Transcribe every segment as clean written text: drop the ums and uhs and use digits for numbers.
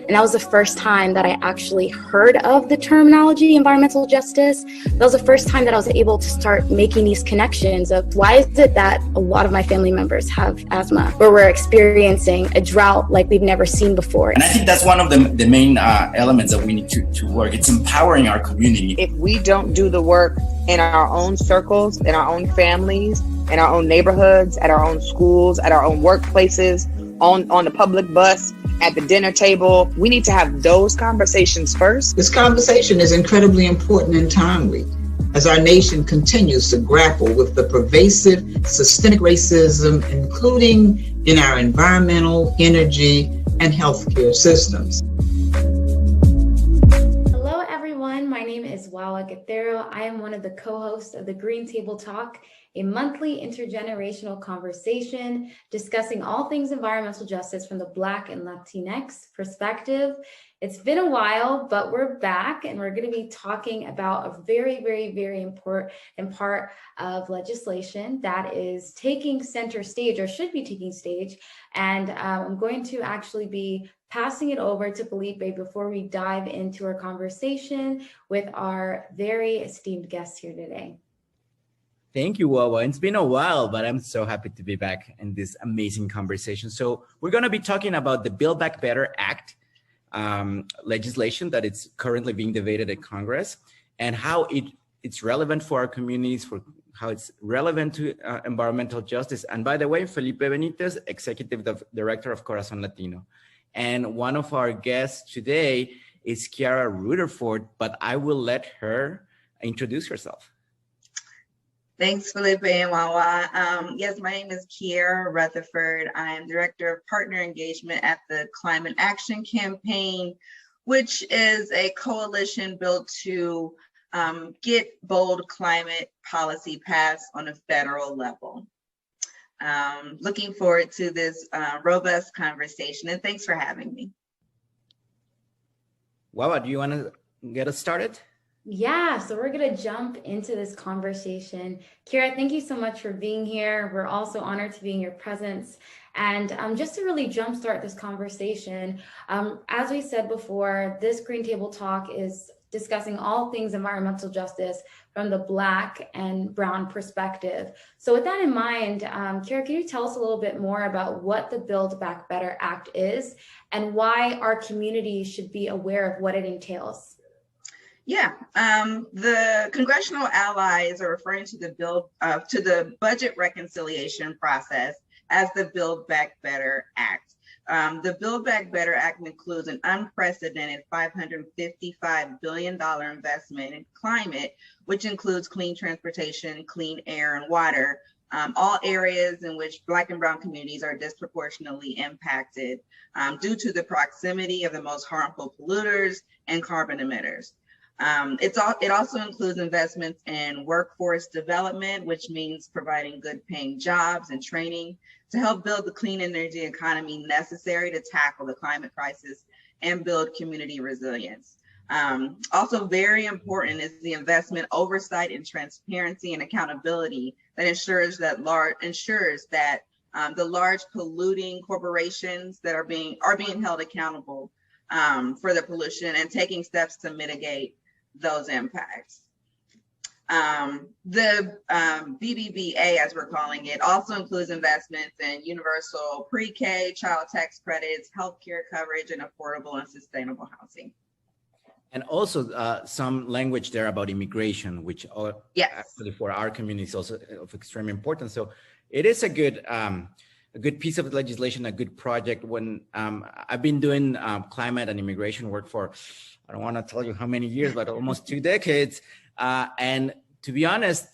And that was the first time that I actually heard of the terminology environmental justice. That was the first time that I was able to start making these connections of why is it that a lot of my family members have asthma, where we're experiencing a drought like we've never seen before. And I think that's one of the main elements that we need to work. It's empowering our community. If we don't do the work in our own circles, in our own families, in our own neighborhoods, at our own schools, at our own workplaces, on the public bus, at the dinner table, we need to have those conversations first. This conversation is incredibly important and timely as our nation continues to grapple with the pervasive systemic racism, including in our environmental, energy, and healthcare systems. Hello, everyone. My name is Wawa, Gatheru. I am one of the co-hosts of the Green Table Talk, a monthly intergenerational conversation discussing all things environmental justice from the Black and Latinx perspective. It's been a while, but we're back and we're going to be talking about a very, very, very important part of legislation that is taking center stage or should be taking stage. And I'm going to actually be passing it over to Felipe before we dive into our conversation with our very esteemed guests here today. Thank you, Wawa. It's been a while, but I'm so happy to be back in this amazing conversation. So we're going to be talking about the Build Back Better Act legislation that is currently being debated at Congress and how it's relevant for our communities, for how it's relevant to environmental justice. And by the way, Felipe Benitez, Executive Director of Corazon Latino. And one of our guests today is Kiara Rutherford, but I will let her introduce herself. Thanks, Felipe and Wawa. Yes, my name is Kiara Rutherford. I am Director of Partner Engagement at the Climate Action Campaign, which is a coalition built to get bold climate policy passed on a federal level. Looking forward to this robust conversation, and thanks for having me. Wawa, do you want to get us started? Yeah, so we're going to jump into this conversation. Kiara, thank you so much for being here. We're also honored to be in your presence. And just to really jumpstart this conversation, as we said before, this Green Table Talk is discussing all things environmental justice from the Black and Brown perspective. So with that in mind, Kiara, can you tell us a little bit more about what the Build Back Better Act is and why our community should be aware of what it entails? Yeah, the congressional allies are referring to the budget reconciliation process as the Build Back Better Act. The Build Back Better Act includes an unprecedented $555 billion investment in climate, which includes clean transportation, clean air, and water, all areas in which Black and Brown communities are disproportionately impacted due to the proximity of the most harmful polluters and carbon emitters. It also includes investments in workforce development, which means providing good paying jobs and training to help build the clean energy economy necessary to tackle the climate crisis and build community resilience. Also very important is the investment oversight and transparency and accountability that ensures that the large polluting corporations that are being held accountable for the pollution and taking steps to mitigate those impacts. The BBBA, as we're calling it, also includes investments in universal pre-K, child tax credits, healthcare coverage, and affordable and sustainable housing. And also some language there about immigration, which actually for our community is also of extreme importance. So it is a good piece of legislation, a good project. When I've been doing climate and immigration work for, I don't want to tell you how many years, but almost 2 decades. And to be honest,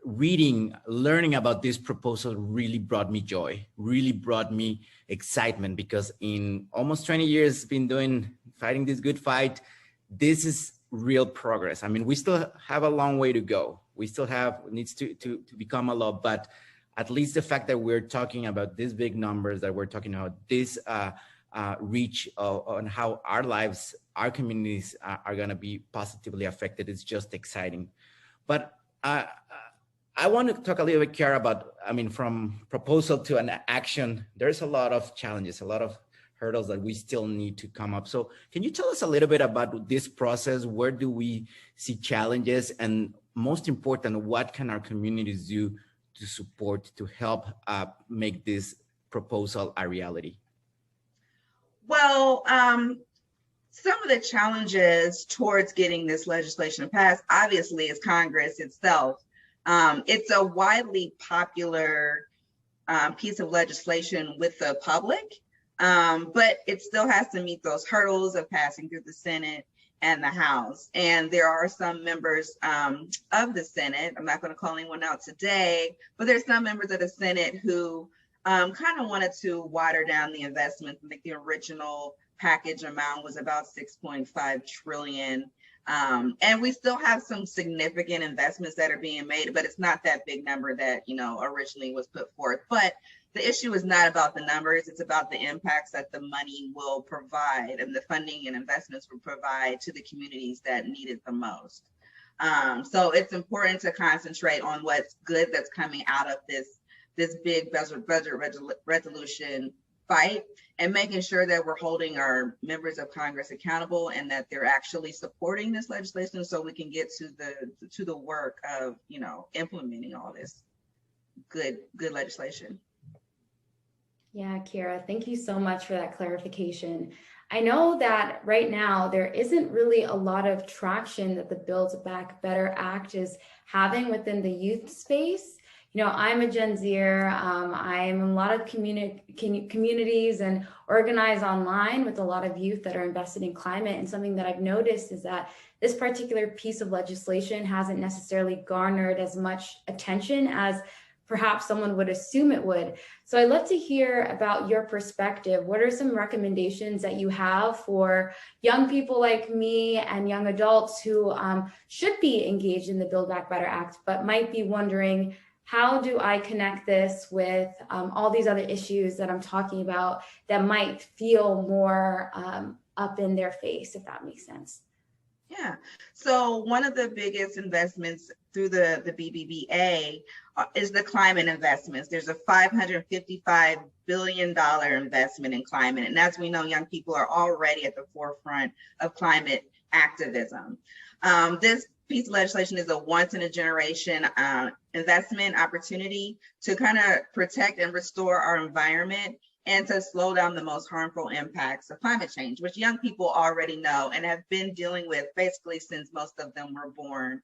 learning about this proposal really brought me joy, really brought me excitement, because in almost 20 years fighting this good fight, this is real progress. I mean, we still have a long way to go. We still needs to become a law, but at least the fact that we're talking about these big numbers, that we're talking about this reach on how our lives, our communities are going to be positively affected is just exciting. But I want to talk a little bit, Kiara, about, from proposal to an action, there's a lot of challenges, a lot of hurdles that we still need to come up. So can you tell us a little bit about this process? Where do we see challenges? And most important, what can our communities do to support, to help make this proposal a reality? Well, some of the challenges towards getting this legislation passed, obviously, is Congress itself. It's a widely popular piece of legislation with the public, but it still has to meet those hurdles of passing through the Senate and the House. And there are some members of the Senate, I'm not going to call anyone out today, but there's some members of the Senate who kind of wanted to water down the investment. I think the original package amount was about 6.5 trillion. And we still have some significant investments that are being made, but it's not that big number that, originally was put forth. But the issue is not about the numbers, it's about the impacts that the money will provide and the funding and investments will provide to the communities that need it the most. So it's important to concentrate on what's good that's coming out of this big budget resolution fight, and making sure that we're holding our members of Congress accountable and that they're actually supporting this legislation so we can get to the work of, implementing all this good legislation. Yeah, Kiara, thank you so much for that clarification. I know that right now there isn't really a lot of traction that the Build Back Better Act is having within the youth space. I'm a Gen Zer. I'm in a lot of communities and organize online with a lot of youth that are invested in climate. And something that I've noticed is that this particular piece of legislation hasn't necessarily garnered as much attention as perhaps someone would assume it would. So I'd love to hear about your perspective. What are some recommendations that you have for young people like me and young adults who should be engaged in the Build Back Better Act, but might be wondering, how do I connect this with all these other issues that I'm talking about that might feel more up in their face, if that makes sense? Yeah. So one of the biggest investments through the BBBA is the climate investments. There's a $555 billion investment in climate. And as we know, young people are already at the forefront of climate activism. This piece of legislation is a once in a generation investment opportunity to kind of protect and restore our environment and to slow down the most harmful impacts of climate change, which young people already know and have been dealing with basically since most of them were born.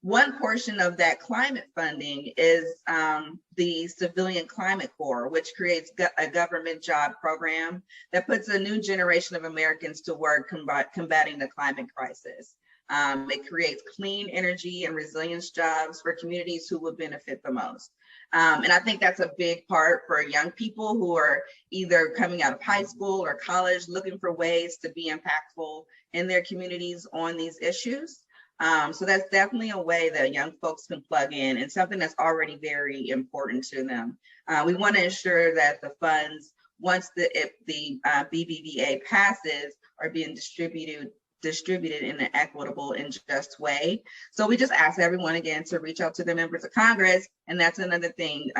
One portion of that climate funding is the Civilian Climate Corps, which creates a government job program that puts a new generation of Americans to work combating the climate crisis. It creates clean energy and resilience jobs for communities who would benefit the most. And I think that's a big part for young people who are either coming out of high school or college looking for ways to be impactful in their communities on these issues. So that's definitely a way that young folks can plug in and something that's already very important to them. We want to ensure that the funds, once the BBBA passes, are being distributed in an equitable and just way. So we just ask everyone again to reach out to their members of Congress. And that's another thing.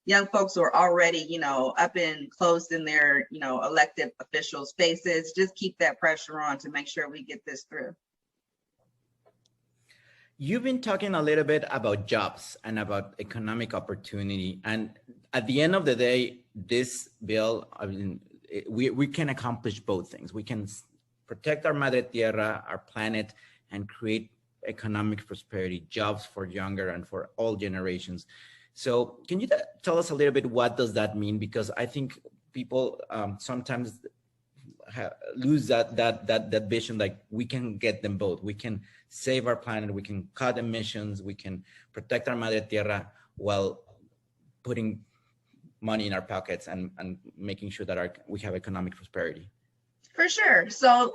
Young folks who are already, up and close in their, elected official spaces, just keep that pressure on to make sure we get this through. You've been talking a little bit about jobs and about economic opportunity. And at the end of the day, this bill, we can accomplish both things. We can protect our Madre Tierra, our planet, and create economic prosperity, jobs for younger and for all generations. So can you tell us a little bit, what does that mean? Because I think people sometimes lose that vision, like we can get them both. We can save our planet, we can cut emissions, we can protect our Madre Tierra while putting money in our pockets and making sure that we have economic prosperity. For sure. So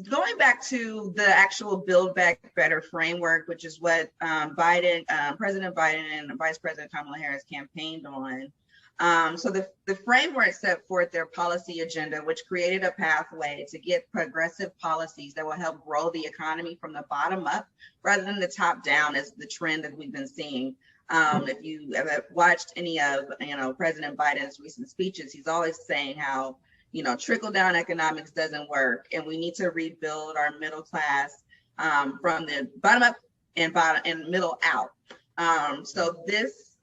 going back to the actual Build Back Better framework, which is what President Biden and Vice President Kamala Harris campaigned on. So the framework set forth their policy agenda, which created a pathway to get progressive policies that will help grow the economy from the bottom up rather than the top down as the trend that we've been seeing. If you have watched any of, President Biden's recent speeches, he's always saying how, trickle down economics doesn't work, and we need to rebuild our middle class from the bottom up and middle out. So this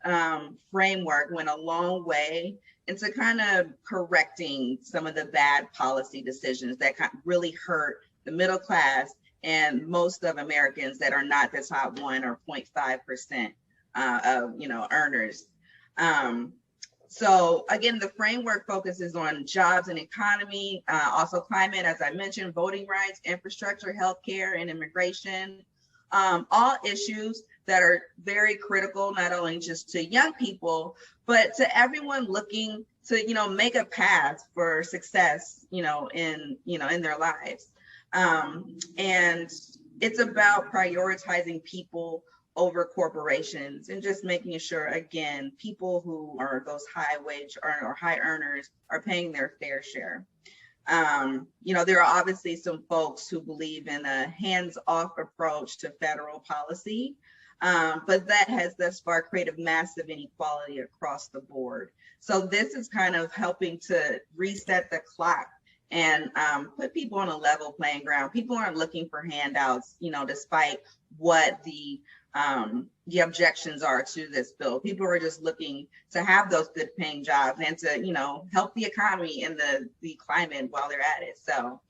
framework went a long way into kind of correcting some of the bad policy decisions that really hurt the middle class and most of Americans that are not the top 1 or 0.5% of earners. So again, the framework focuses on jobs and economy, also climate, as I mentioned, voting rights, infrastructure, healthcare, and immigration, all issues that are very critical, not only just to young people, but to everyone looking to, make a path for success, in their lives. And it's about prioritizing people over corporations and just making sure, again, people who are those high wage or high earners are paying their fair share. There are obviously some folks who believe in a hands-off approach to federal policy, but that has thus far created massive inequality across the board. So this is kind of helping to reset the clock and put people on a level playing ground. People aren't looking for handouts, despite what the objections are to this bill. People are just looking to have those good paying jobs and to, help the economy and the climate while they're at it. So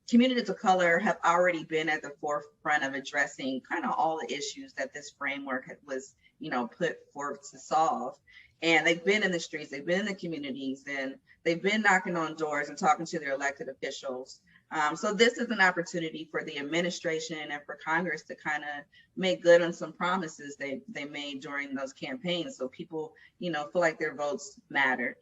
communities of color have already been at the forefront of addressing kind of all the issues that this framework was, put forth to solve. And they've been in the streets, they've been in the communities, and they've been knocking on doors and talking to their elected officials. So this is an opportunity for the administration and for Congress to kind of make good on some promises they made during those campaigns, so people, feel like their votes matter.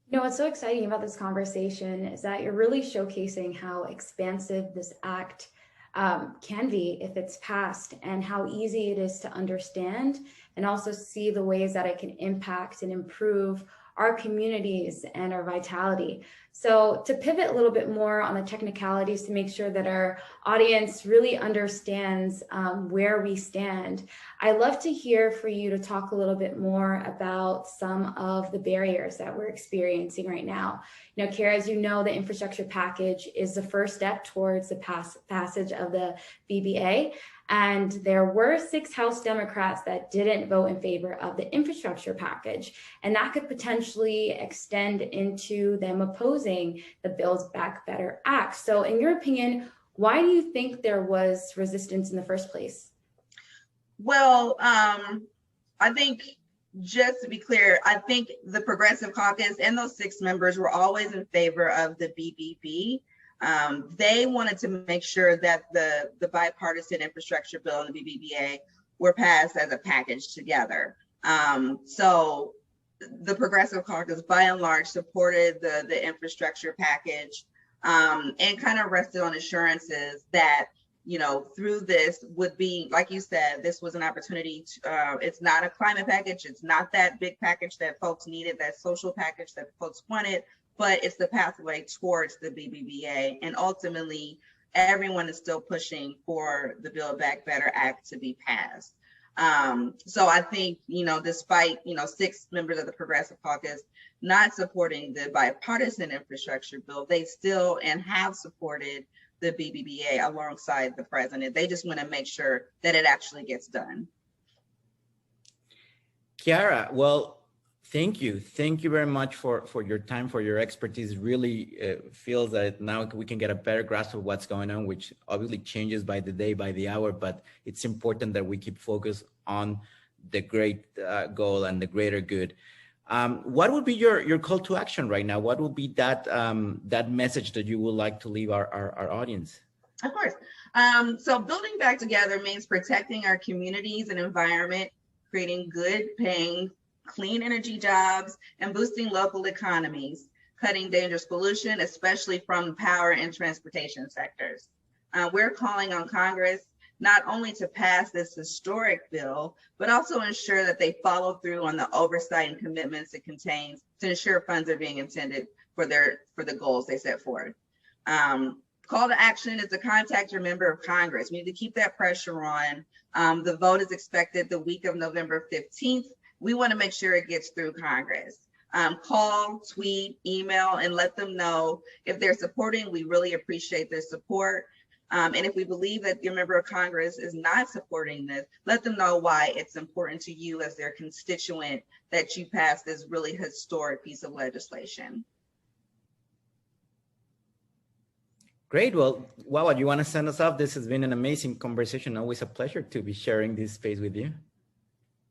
What's so exciting about this conversation is that you're really showcasing how expansive this act can be if it's passed, and how easy it is to understand, and also see the ways that it can impact and improve our communities and our vitality. So to pivot a little bit more on the technicalities to make sure that our audience really understands where we stand, I'd love to hear for you to talk a little bit more about some of the barriers that we're experiencing right now. Kiara, as you know, the infrastructure package is the first step towards the passage of the BBA. And there were 6 House Democrats that didn't vote in favor of the infrastructure package. And that could potentially extend into them opposing the Build Back Better Act. So in your opinion, why do you think there was resistance in the first place? Well, I think, just to be clear, I think the Progressive Caucus and those 6 members were always in favor of the BBB. They wanted to make sure that the bipartisan infrastructure bill and the BBBA were passed as a package together. So the Progressive Caucus, by and large, supported the infrastructure package and kind of rested on assurances that, through this would be, like you said, this was an opportunity to, it's not a climate package. It's not that big package that folks needed, that social package that folks wanted, but it's the pathway towards the BBBA. And ultimately, everyone is still pushing for the Build Back Better Act to be passed. So I think, despite, 6 members of the Progressive Caucus not supporting the bipartisan infrastructure bill, they still and have supported the BBBA alongside the president. They just want to make sure that it actually gets done. Kiara, well, thank you. Thank you very much for your time, for your expertise. Really feels that now we can get a better grasp of what's going on, which obviously changes by the day, by the hour, but it's important that we keep focused on the great goal and the greater good. What would be your call to action right now? What would be that message that you would like to leave our audience? Of course. So building back together means protecting our communities and environment, creating good paying, clean energy jobs, and boosting local economies, cutting dangerous pollution, especially from power and transportation sectors. We're calling on Congress not only to pass this historic bill, but also ensure that they follow through on the oversight and commitments it contains to ensure funds are being intended for the goals they set forward. Call to action is to contact your member of Congress. We need to keep that pressure on. The vote is expected the week of November 15th. We want to make sure it gets through Congress. Call, tweet, email, and let them know if they're supporting. We really appreciate their support. And if we believe that your member of Congress is not supporting this, let them know why it's important to you as their constituent that you pass this really historic piece of legislation. Great. Well, Wawa, do you want to send us off? This has been an amazing conversation. Always a pleasure to be sharing this space with you.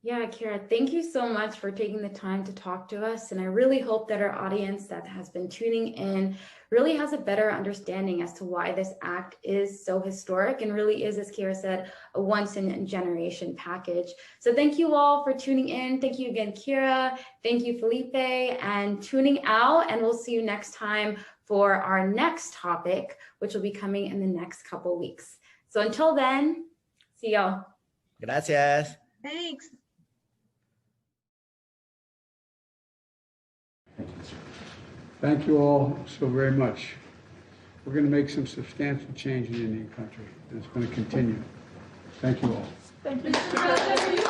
Yeah, Kiara, thank you so much for taking the time to talk to us. And I really hope that our audience that has been tuning in really has a better understanding as to why this act is so historic and really is, as Kiara said, a once-in-a-generation package. So thank you all for tuning in. Thank you again, Kiara. Thank you, Felipe, and tuning out. And we'll see you next time for our next topic, which will be coming in the next couple weeks. So until then, see y'all. Gracias. Thanks. Thank you all so very much. We're going to make some substantial change in Indian country, and it's going to continue. Thank you all. Thank you.